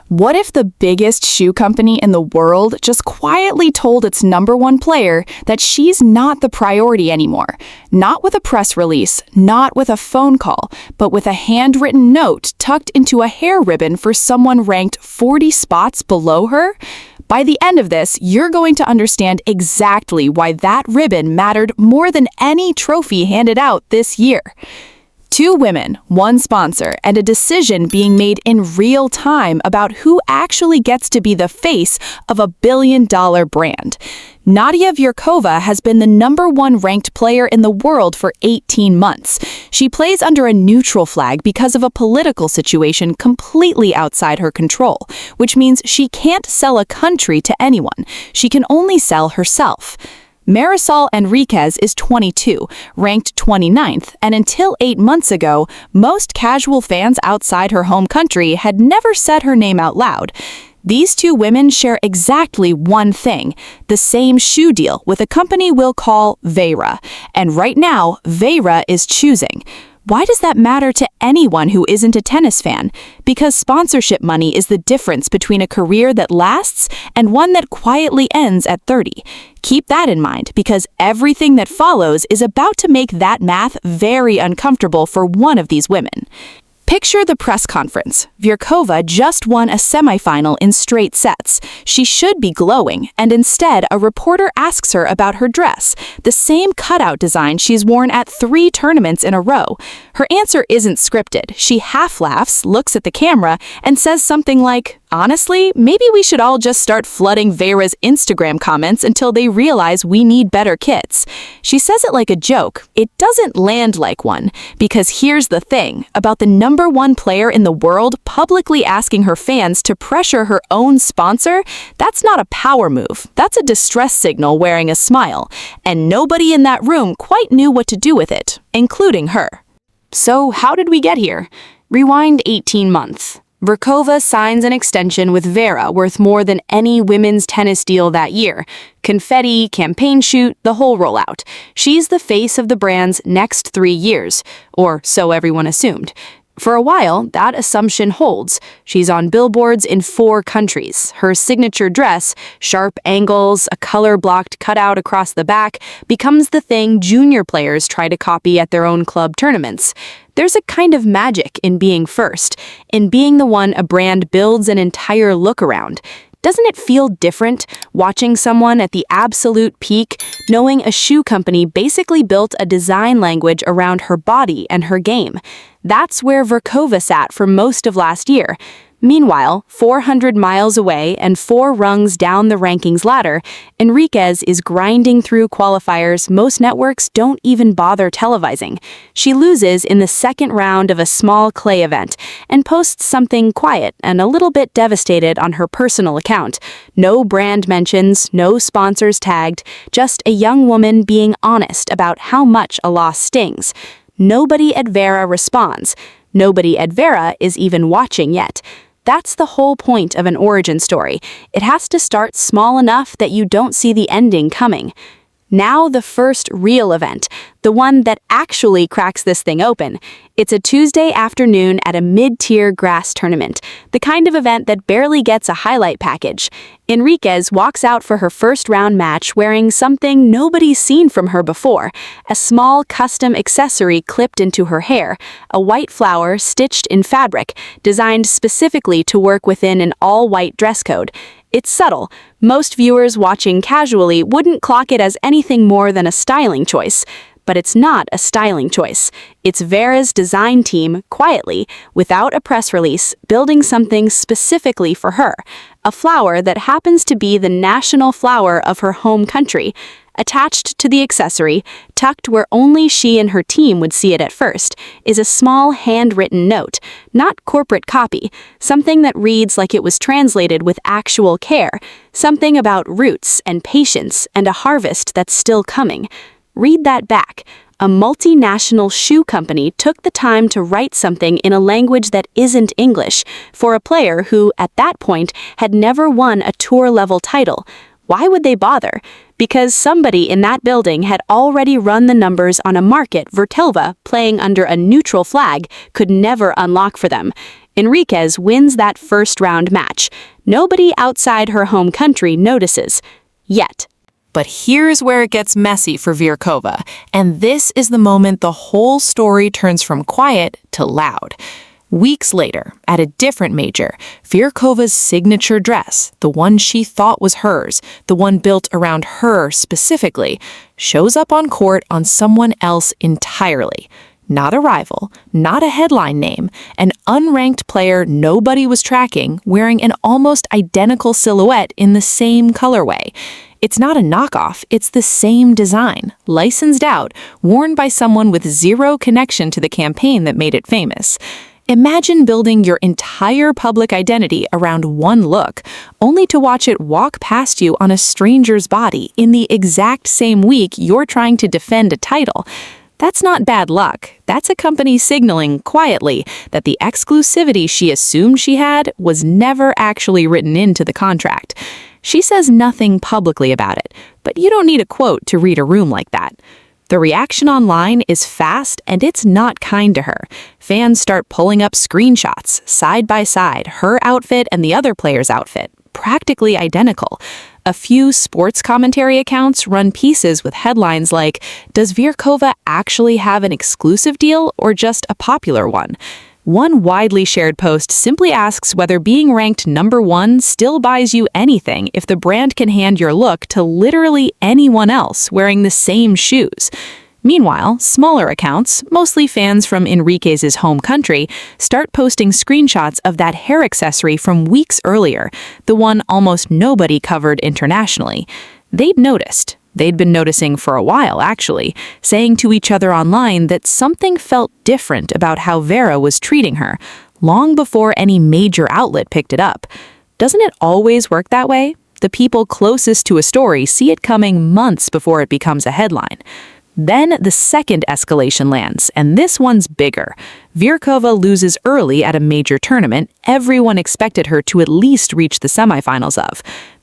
What if the biggest shoe company in the world just quietly told its #1 player that she's not the priority anymore? Not with a press release, not with a phone call, but with a handwritten note tucked into a hair ribbon for someone ranked 40 spots below her? By the end of this, you're going to understand exactly why that ribbon mattered more than any trophy handed out this year. 2 women, 1 sponsor, and a decision being made in real time about who actually gets to be the face of a billion-dollar brand. Nadia Vyerkova has been the #1 ranked player in the world for 18 months. She plays under a neutral flag because of a political situation completely outside her control, which means she can't sell a country to anyone. She can only sell herself. Marisol Enriquez is 22, ranked 29th, and until 8 months ago, most casual fans outside her home country had never said her name out loud. These 2 women share exactly one thing, the same shoe deal with a company we'll call Vera. And right now, Vera is choosing. Why does that matter to anyone who isn't a tennis fan? Because sponsorship money is the difference between a career that lasts and one that quietly ends at 30. Keep that in mind, because everything that follows is about to make that math very uncomfortable for one of these women. Picture the press conference. Vyerkova just won a semifinal in straight sets. She should be glowing, and instead a reporter asks her about her dress, the same cutout design she's worn at 3 tournaments in a row. Her answer isn't scripted. She half laughs, looks at the camera, and says something like, "Honestly, maybe we should all just start flooding Vera's Instagram comments until they realize we need better kits." She says it like a joke. It doesn't land like one, because here's the thing about the #1 player in the world publicly asking her fans to pressure her own sponsor. That's not a power move. That's a distress signal wearing a smile. And nobody in that room quite knew what to do with it, including her. So how did we get here? Rewind 18 months. Vyerkova signs an extension with Vera worth more than any women's tennis deal that year. Confetti, campaign shoot, the whole rollout. She's the face of the brand's next 3 years, or so everyone assumed. For a while, that assumption holds. She's on billboards in 4 countries. Her signature dress, sharp angles, a color-blocked cutout across the back, becomes the thing junior players try to copy at their own club tournaments. There's a kind of magic in being first, in being the one a brand builds an entire look around. Doesn't it feel different watching someone at the absolute peak, knowing a shoe company basically built a design language around her body and her game? That's where Vyerkova sat for most of last year. Meanwhile, 400 miles away and 4 rungs down the rankings ladder, Enriquez is grinding through qualifiers most networks don't even bother televising. She loses in the second round of a small clay event and posts something quiet and a little bit devastated on her personal account. No brand mentions, no sponsors tagged, just a young woman being honest about how much a loss stings. Nobody at Vera responds. Nobody at Vera is even watching yet. That's the whole point of an origin story. It has to start small enough that you don't see the ending coming. Now the first real event, the one that actually cracks this thing open. It's a Tuesday afternoon at a mid-tier grass tournament, the kind of event that barely gets a highlight package. Enriquez walks out for her first round match wearing something nobody's seen from her before, a small custom accessory clipped into her hair, a white flower stitched in fabric, designed specifically to work within an all-white dress code. It's subtle. Most viewers watching casually wouldn't clock it as anything more than a styling choice. But it's not a styling choice. It's Vera's design team, quietly, without a press release, building something specifically for her. A flower that happens to be the national flower of her home country. Attached to the accessory, tucked where only she and her team would see it at first, is a small handwritten note, not corporate copy, something that reads like it was translated with actual care, something about roots and patience and a harvest that's still coming. Read that back. A multinational shoe company took the time to write something in a language that isn't English for a player who, at that point, had never won a tour-level title. Why would they bother? Because somebody in that building had already run the numbers on a market Vyerkova, playing under a neutral flag, could never unlock for them. Enriquez wins that first-round match. Nobody outside her home country notices. Yet. But here's where it gets messy for Virkova, and this is the moment the whole story turns from quiet to loud. Weeks later, at a different major, Virkova's signature dress, the one she thought was hers, the one built around her specifically, shows up on court on someone else entirely. Not a rival, not a headline name, an unranked player nobody was tracking wearing an almost identical silhouette in the same colorway. It's not a knockoff, it's the same design, licensed out, worn by someone with zero connection to the campaign that made it famous. Imagine building your entire public identity around one look, only to watch it walk past you on a stranger's body in the exact same week you're trying to defend a title. That's not bad luck. That's a company signaling quietly that the exclusivity she assumed she had was never actually written into the contract. She says nothing publicly about it, but you don't need a quote to read a room like that. The reaction online is fast and it's not kind to her. Fans start pulling up screenshots, side by side, her outfit and the other player's outfit, practically identical. A few sports commentary accounts run pieces with headlines like, "Does Virkova actually have an exclusive deal or just a popular one?" One widely shared post simply asks whether being ranked #1 still buys you anything if the brand can hand your look to literally anyone else wearing the same shoes. Meanwhile, smaller accounts, mostly fans from Enriquez's home country, start posting screenshots of that hair accessory from weeks earlier, the one almost nobody covered internationally. They'd noticed. They'd been noticing for a while, actually, saying to each other online that something felt different about how Vera was treating her, long before any major outlet picked it up. Doesn't it always work that way? The people closest to a story see it coming months before it becomes a headline. Then the second escalation lands, and this one's bigger. Virkova loses early at a major tournament everyone expected her to at least reach the semifinals of.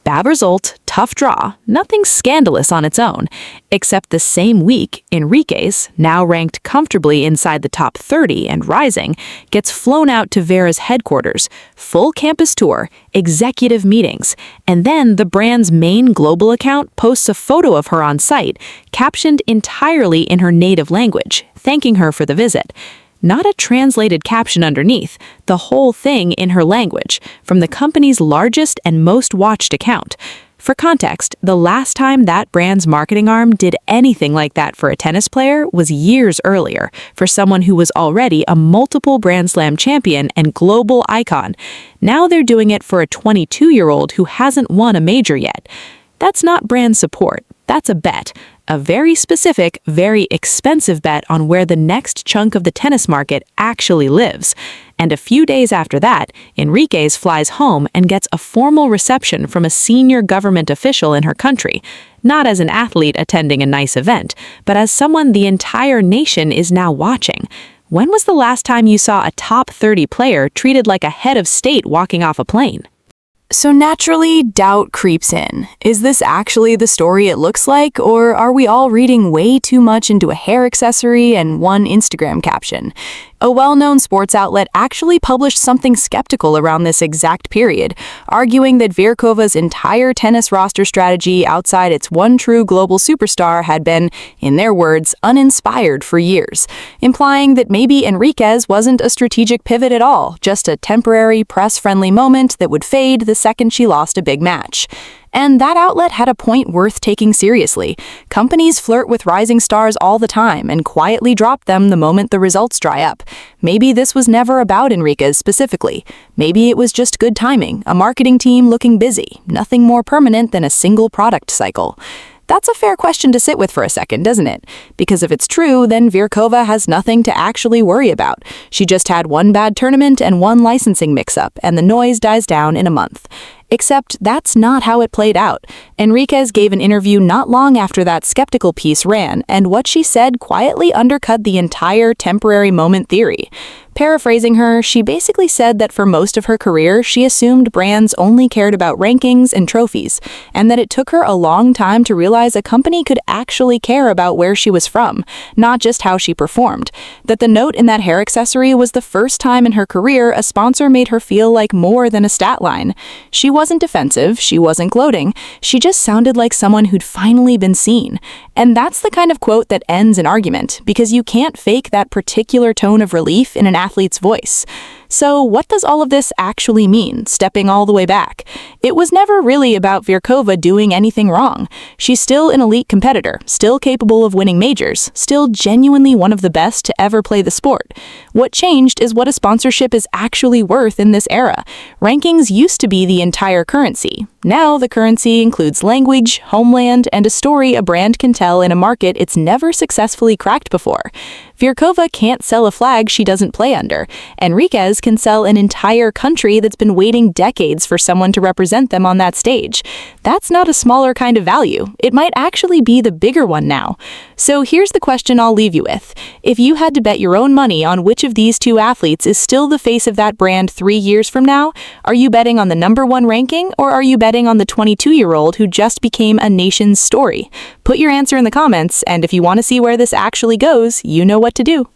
Bad result, tough draw, nothing scandalous on its own, except the same week, Enriquez, now ranked comfortably inside the top 30 and rising, gets flown out to Vera's headquarters, full campus tour, executive meetings, and then the brand's main global account posts a photo of her on site, captioned entirely in her native language, thanking her for the visit. Not a translated caption underneath, the whole thing in her language, from the company's largest and most watched account. For context, the last time that brand's marketing arm did anything like that for a tennis player was years earlier, for someone who was already a multiple Grand Slam champion and global icon. Now they're doing it for a 22-year-old who hasn't won a major yet. That's not brand support, that's a bet. A very specific, very expensive bet on where the next chunk of the tennis market actually lives. And a few days after that, Enriquez flies home and gets a formal reception from a senior government official in her country, not as an athlete attending a nice event, but as someone the entire nation is now watching. When was the last time you saw a top 30 player treated like a head of state walking off a plane? So naturally, doubt creeps in. Is this actually the story it looks like, or are we all reading way too much into a hair accessory and one Instagram caption? A well-known sports outlet actually published something skeptical around this exact period, arguing that Virkova's entire tennis roster strategy outside its one true global superstar had been, in their words, uninspired for years, implying that maybe Enriquez wasn't a strategic pivot at all, just a temporary, press-friendly moment that would fade the second she lost a big match. And that outlet had a point worth taking seriously. Companies flirt with rising stars all the time and quietly drop them the moment the results dry up. Maybe this was never about Enriquez specifically. Maybe it was just good timing, a marketing team looking busy, nothing more permanent than a single product cycle. That's a fair question to sit with for a second, doesn't it? Because if it's true, then Virkova has nothing to actually worry about. She just had one bad tournament and one licensing mix-up, and the noise dies down in a month. Except that's not how it played out. Enriquez gave an interview not long after that skeptical piece ran, and what she said quietly undercut the entire temporary moment theory. Paraphrasing her, she basically said that for most of her career, she assumed brands only cared about rankings and trophies, and that it took her a long time to realize a company could actually care about where she was from, not just how she performed. That the note in that hair accessory was the first time in her career a sponsor made her feel like more than a stat line. She wasn't defensive, she wasn't gloating, she just sounded like someone who'd finally been seen. And that's the kind of quote that ends an argument, because you can't fake that particular tone of relief in an athlete's voice. So what does all of this actually mean, stepping all the way back? It was never really about Virkova doing anything wrong. She's still an elite competitor, still capable of winning majors, still genuinely one of the best to ever play the sport. What changed is what a sponsorship is actually worth in this era. Rankings used to be the entire currency. Now the currency includes language, homeland, and a story a brand can tell in a market it's never successfully cracked before. Virkova can't sell a flag she doesn't play under. Enriquez can sell an entire country that's been waiting decades for someone to represent them on that stage. That's not a smaller kind of value. It might actually be the bigger one now. So here's the question I'll leave you with. If you had to bet your own money on which of these two athletes is still the face of that brand 3 years from now, are you betting on the #1 ranking, or are you betting on the 22-year-old who just became a nation's story? Put your answer in the comments, and if you want to see where this actually goes, you know what to do.